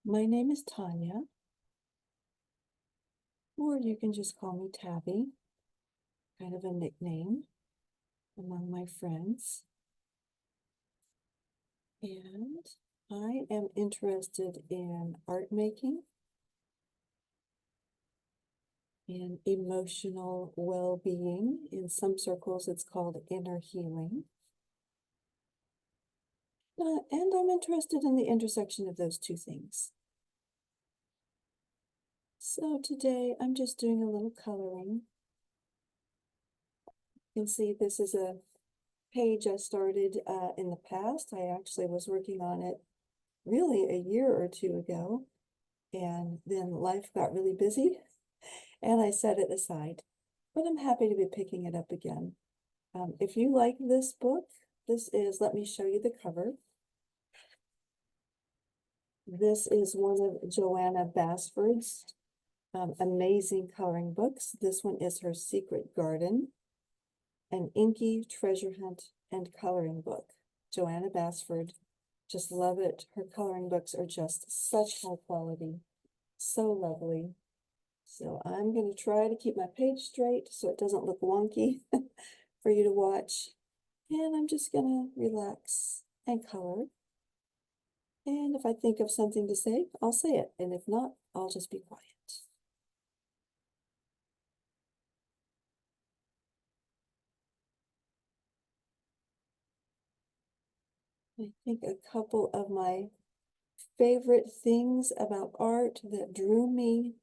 My name is Tanya, or you can just call me Tabby, kind of a nickname among my friends. And I am interested in art making and emotional well-being. In some circles, it's called inner healing. And I'm interested in the intersection of those two things. So today I'm just doing a little coloring. You can see this is a page I started in the past. I actually was working on it really a year or two ago, and then life got really busy and I set it aside. But I'm happy to be picking it up again. If you like this book, this is, let me show you the cover. This is one of Johanna Basford's amazing coloring books. This one is her Secret Garden, an inky treasure hunt and coloring book. Johanna Basford, just love it. Her coloring books are just such high quality, so lovely. So I'm going to try to keep my page straight so it doesn't look wonky for you to watch. And I'm just going to relax and color. And if I think of something to say, I'll say it. And if not, I'll just be quiet. I think a couple of my favorite things about art that drew me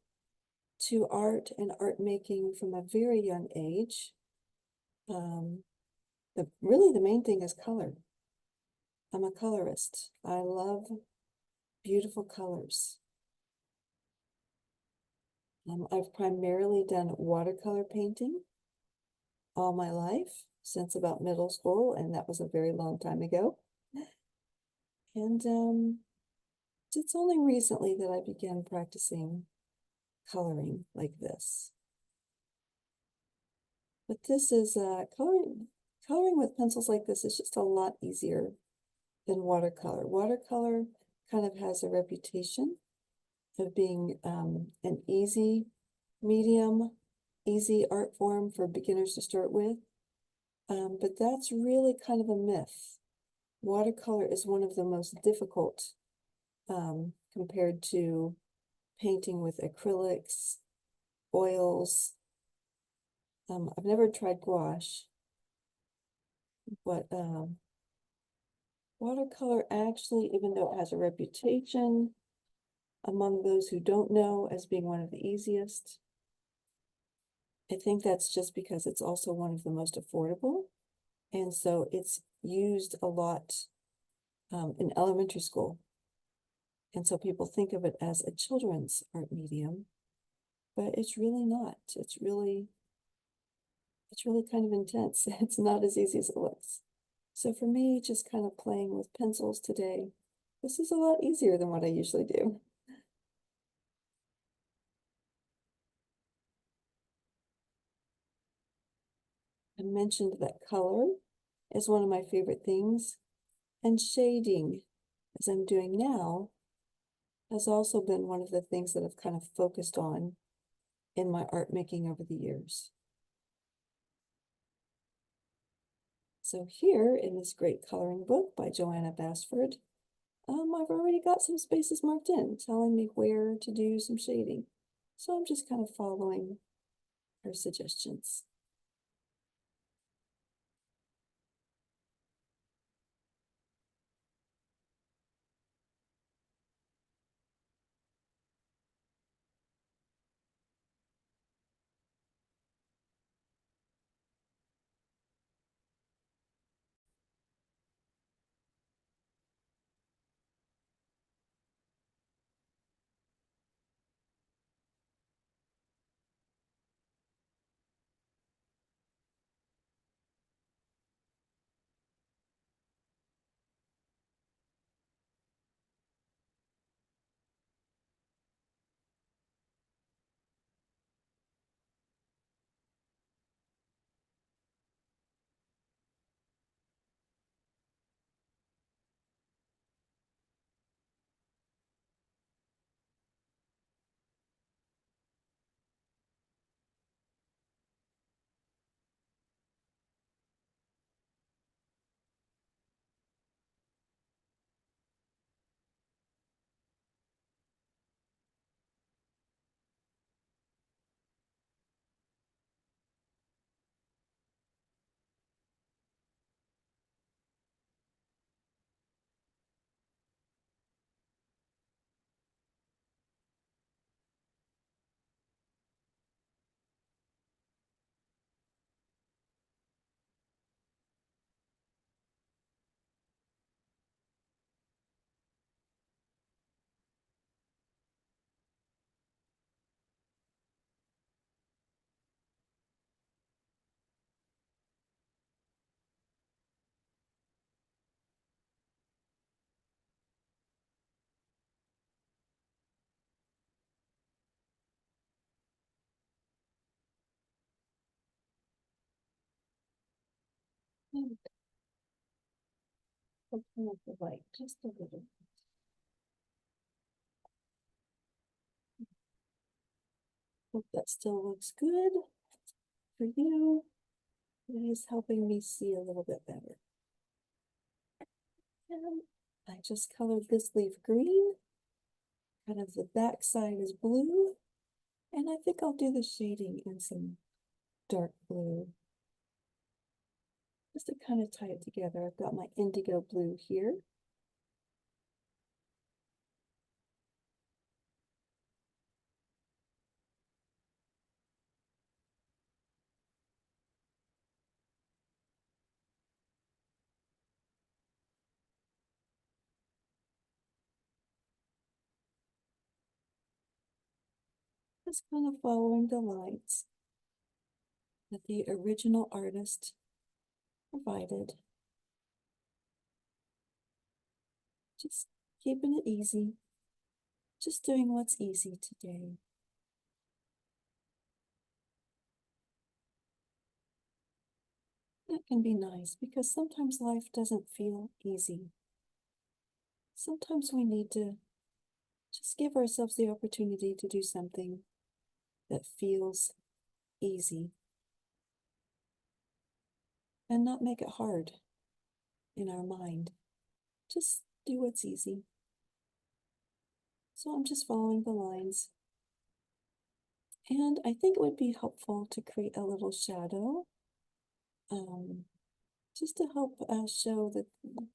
to art and art making from a very young age. Really the main thing is color. I'm a colorist. I love beautiful colors. I've primarily done watercolor painting all my life, since about middle school, and that was a very long time ago. And it's only recently that I began practicing coloring like this. But this is coloring with pencils like this is just a lot easier than watercolor. Watercolor kind of has a reputation of being an easy medium, easy art form for beginners to start with. But that's really kind of a myth. Watercolor is one of the most difficult compared to painting with acrylics, oils. I've never tried gouache, but watercolor actually, even though it has a reputation among those who don't know as being one of the easiest, I think that's just because it's also one of the most affordable. And so it's used a lot in elementary school. And so people think of it as a children's art medium, but it's really not. It's really kind of intense. It's not as easy as it looks. So for me, just kind of playing with pencils today, this is a lot easier than what I usually do. I mentioned that color is one of my favorite things, and shading, as I'm doing now, has also been one of the things that I've kind of focused on in my art making over the years. So here in this great coloring book by Johanna Basford, I've already got some spaces marked in, telling me where to do some shading. So I'm just kind of following her suggestions. And open up the light just a little. Hope that still looks good for you. It is helping me see a little bit better. And I just colored this leaf green. Kind of the back side is blue. And I think I'll do the shading in some dark blue. Just to kind of tie it together. I've got my indigo blue here. Just kind of following the lines that the original artist provided. Just keeping it easy. Just doing what's easy today. That can be nice because sometimes life doesn't feel easy. Sometimes we need to just give ourselves the opportunity to do something that feels easy and not make it hard in our mind. Just do what's easy. So I'm just following the lines. And I think it would be helpful to create a little shadow, just to help show that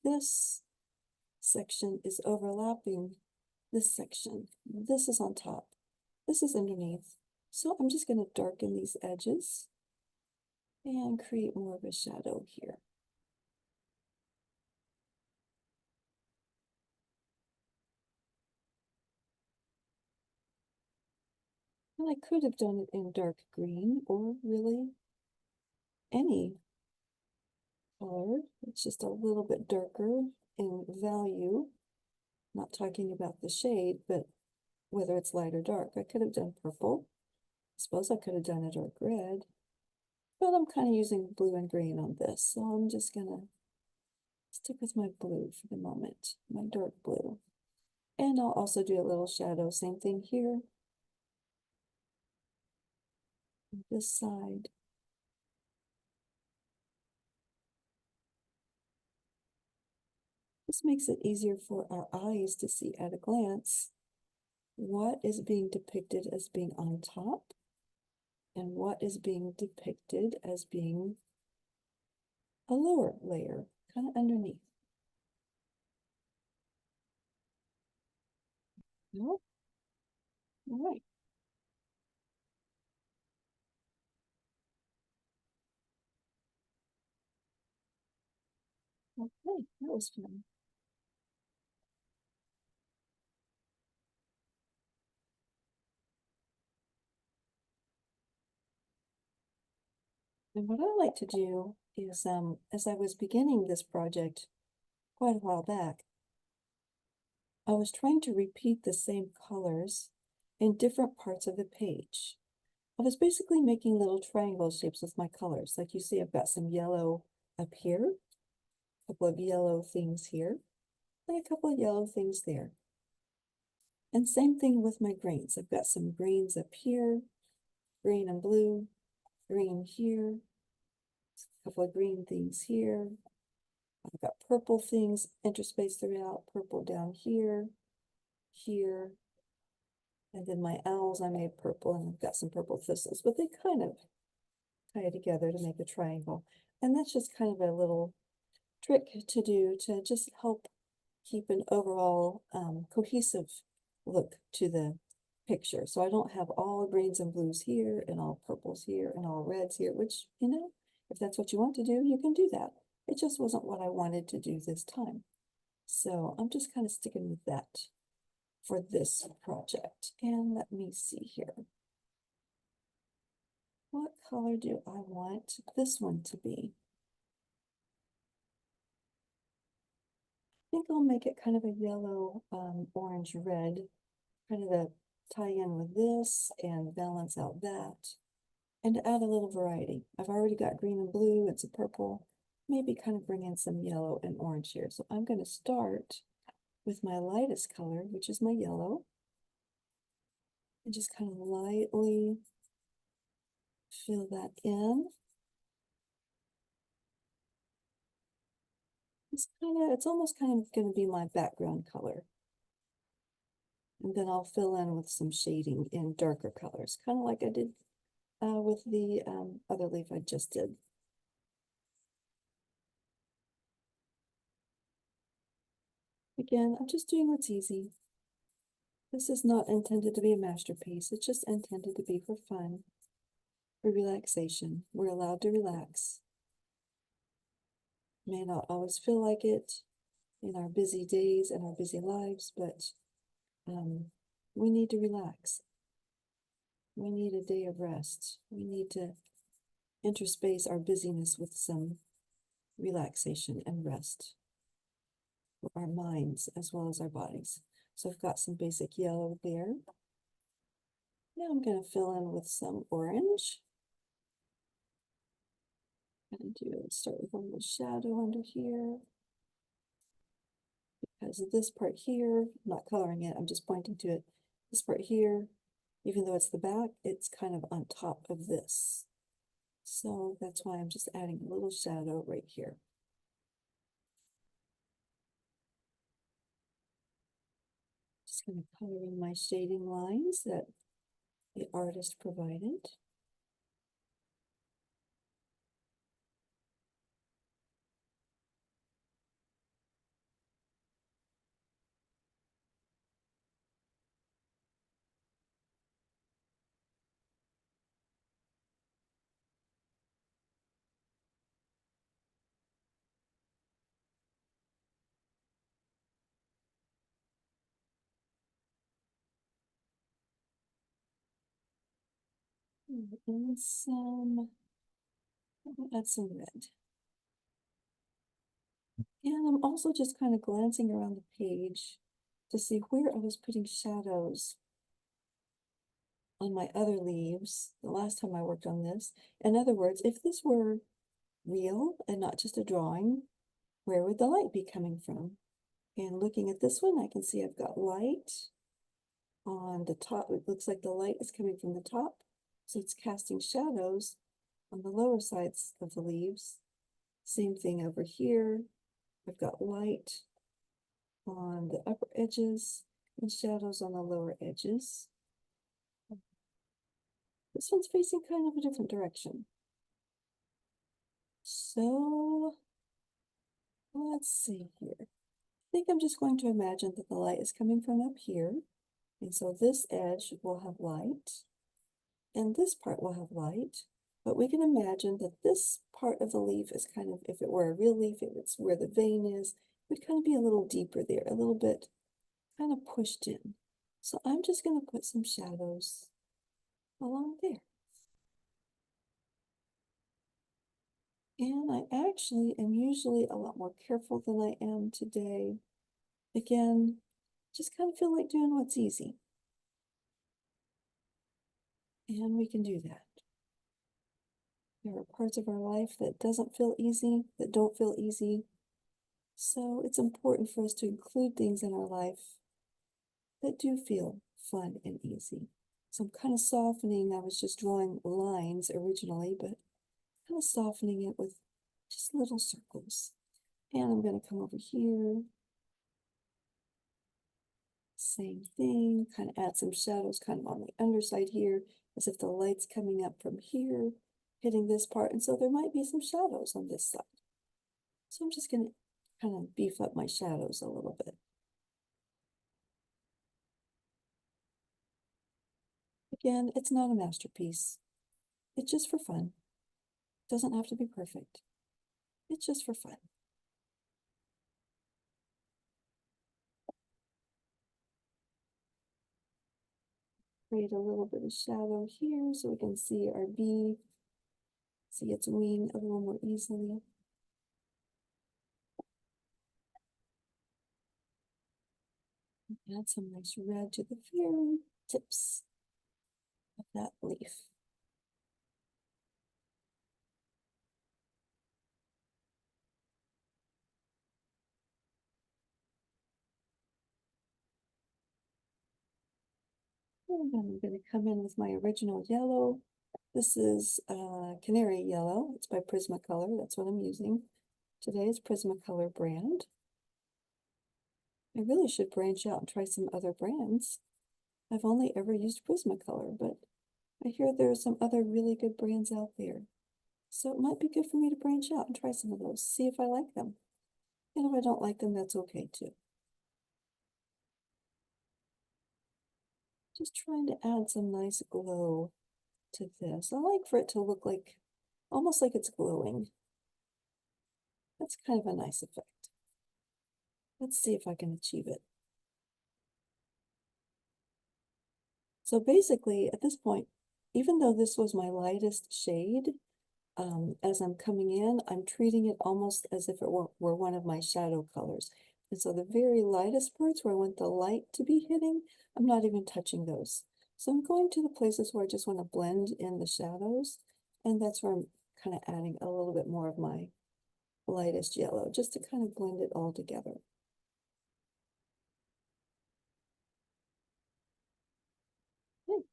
this section is overlapping this section. This is on top. This is underneath. So I'm just going to darken these edges and create more of a shadow here. And I could have done it in dark green or really any color. It's just a little bit darker in value. Not talking about the shade, but whether it's light or dark. I could have done purple. I suppose I could have done a dark red. But I'm kind of using blue and green on this. So I'm just going to stick with my blue for the moment, my dark blue. And I'll also do a little shadow, same thing here. On this side. This makes it easier for our eyes to see at a glance what is being depicted as being on top and what is being depicted as being a lower layer, kind of underneath. No? All right. Okay, that was fun. And what I like to do is, as I was beginning this project quite a while back, I was trying to repeat the same colors in different parts of the page. I was basically making little triangle shapes with my colors. Like you see, I've got some yellow up here, a couple of yellow things here, and a couple of yellow things there. And same thing with my greens. I've got some greens up here, green and blue, green here, a couple of green things here. I've got purple things interspaced throughout, purple down here, here, and then my owls I made purple, and I've got some purple thistles, but they kind of tie together to make a triangle. And that's just kind of a little trick to do to just help keep an overall cohesive look to the picture. So I don't have all greens and blues here and all purples here and all reds here, which, you know, if that's what you want to do, you can do that. It just wasn't what I wanted to do this time. So I'm just kind of sticking with that for this project. And let me see here. What color do I want this one to be? I think I'll make it kind of a yellow, orange, red, kind of the tie in with this and balance out that and add a little variety. I've already got green and blue, it's a purple. maybe kind of bring in some yellow and orange here. So I'm going to start with my lightest color, which is my yellow, and just kind of lightly fill that in. It's almost kind of going to be my background color. And then I'll fill in with some shading in darker colors, kind of like I did with the other leaf I just did. Again, I'm just doing what's easy. This is not intended to be a masterpiece. It's just intended to be for fun, for relaxation. We're allowed to relax. May not always feel like it in our busy days and our busy lives, but we need to relax. We need a day of rest. We need to interspace our busyness with some relaxation and rest for our minds as well as our bodies. So I've got some basic yellow there. Now I'm going to fill in with some orange. Start with a little shadow under here. Because of this part here, I'm not coloring it, I'm just pointing to it. This part here, even though it's the back, it's kind of on top of this. So that's why I'm just adding a little shadow right here. Just going to color in my shading lines that the artist provided. And add some red. And I'm also just kind of glancing around the page to see where I was putting shadows on my other leaves the last time I worked on this. In other words, if this were real and not just a drawing, where would the light be coming from? And looking at this one, I can see I've got light on the top. It looks like the light is coming from the top, so it's casting shadows on the lower sides of the leaves. Same thing over here. I've got light on the upper edges and shadows on the lower edges. This one's facing kind of a different direction. So let's see here. I think I'm just going to imagine that the light is coming from up here. And so this edge will have light, and this part will have light. But we can imagine that this part of the leaf is kind of, if it were a real leaf, it's where the vein is, it would kind of be a little deeper there, a little bit kind of pushed in. So I'm just going to put some shadows along there. And I actually am usually a lot more careful than I am today. Again, just kind of feel like doing what's easy. And we can do that. There are parts of our life that doesn't feel easy, that don't feel easy. So it's important for us to include things in our life that do feel fun and easy. So I'm kind of softening. I was just drawing lines originally, but kind of softening it with just little circles. And I'm going to come over here. Same thing, kind of add some shadows kind of on the underside here, as if the light's coming up from here, hitting this part. And so there might be some shadows on this side. So I'm just going to kind of beef up my shadows a little bit. Again, it's not a masterpiece. It's just for fun. It doesn't have to be perfect. It's just for fun. Create a little bit of shadow here so we can see our bee, see its wing a little more easily. Add some nice red to the very tips of that leaf. And then I'm going to come in with my original yellow. This is Canary Yellow. It's by Prismacolor. That's what I'm using. Today is Prismacolor brand. I really should branch out and try some other brands. I've only ever used Prismacolor, but I hear there are some other really good brands out there. So it might be good for me to branch out and try some of those, see if I like them. And if I don't like them, that's okay too. Just trying to add some nice glow to this. I like for it to look like, almost like it's glowing. That's kind of a nice effect. Let's see if I can achieve it. So basically, at this point, even though this was my lightest shade, as I'm coming in, I'm treating it almost as if it were one of my shadow colors. And so the very lightest parts where I want the light to be hitting, I'm not even touching those. So I'm going to the places where I just want to blend in the shadows. And that's where I'm kind of adding a little bit more of my lightest yellow, just to kind of blend it all together. Okay.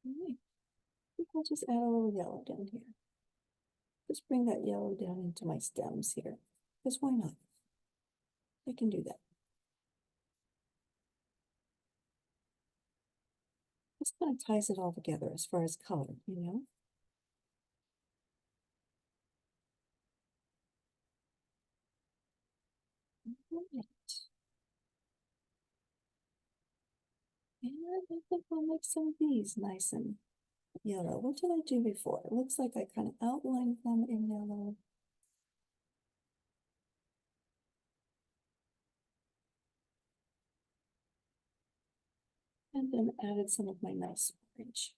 All right. I think I'll just add a little yellow down here. Just bring that yellow down into my stems here, because why not? I can do that. This kind of ties it all together as far as color, you know? Right. And I think I'll make some of these nice and yellow. What did I do before? It looks like I kind of outlined them in yellow. And then added some of my nice orange.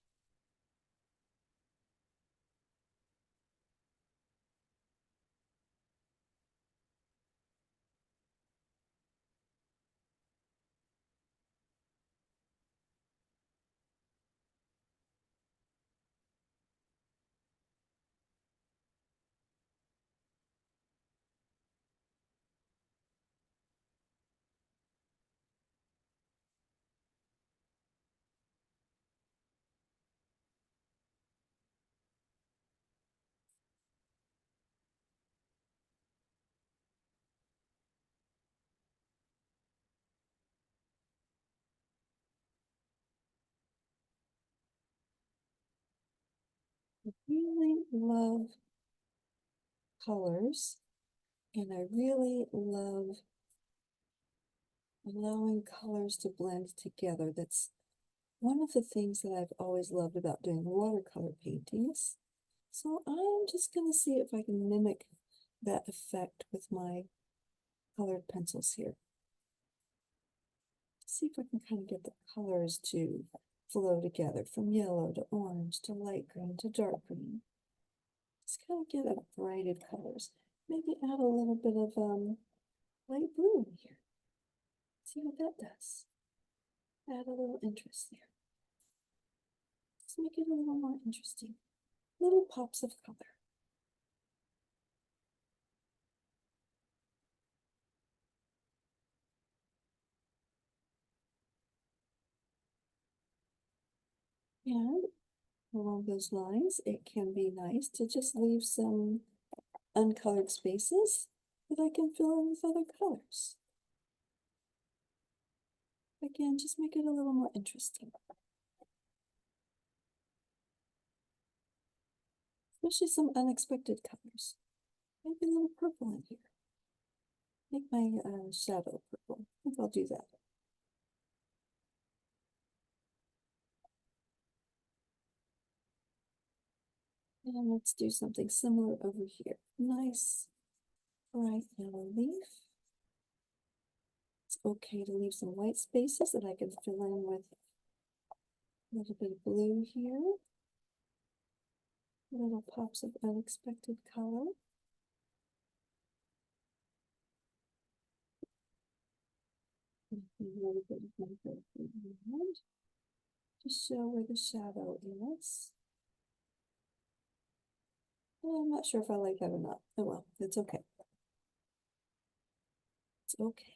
I really love colors, and I really love allowing colors to blend together. That's one of the things that I've always loved about doing watercolor paintings. So I'm just going to see if I can mimic that effect with my colored pencils here. See if I can kind of get the colors to flow together from yellow to orange to light green to dark green. Just kind of get a variety of colors. Maybe add a little bit of light blue in here. See what that does. Add a little interest there. Just make it a little more interesting. Little pops of color. And along those lines, it can be nice to just leave some uncolored spaces that I can fill in with other colors. Again, just make it a little more interesting. Especially some unexpected colors. Maybe a little purple in here. Make my shadow purple. I think I'll do that. And let's do something similar over here. Nice bright yellow leaf. It's okay to leave some white spaces that I can fill in with a little bit of blue here. Little pops of unexpected color. A little bit of my red to show where the shadow is. Well, I'm not sure if I like that or not. Oh well, it's okay. It's okay.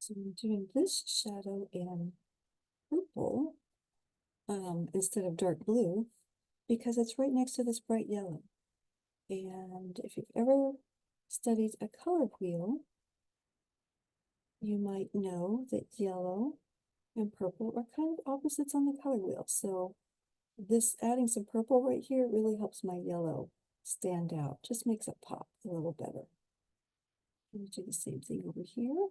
So I'm doing this shadow in purple instead of dark blue because it's right next to this bright yellow. And if you've ever studied a color wheel, you might know that yellow and purple are kind of opposites on the color wheel. So this adding some purple right here really helps my yellow stand out, just makes it pop a little better. Let me do the same thing over here.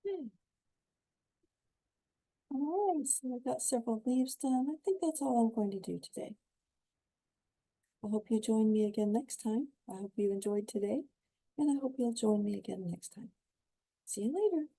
Okay. All right, so I've got several leaves done. I think that's all I'm going to do today. I hope you join me again next time. I hope you enjoyed today, and I hope you'll join me again next time. See you later.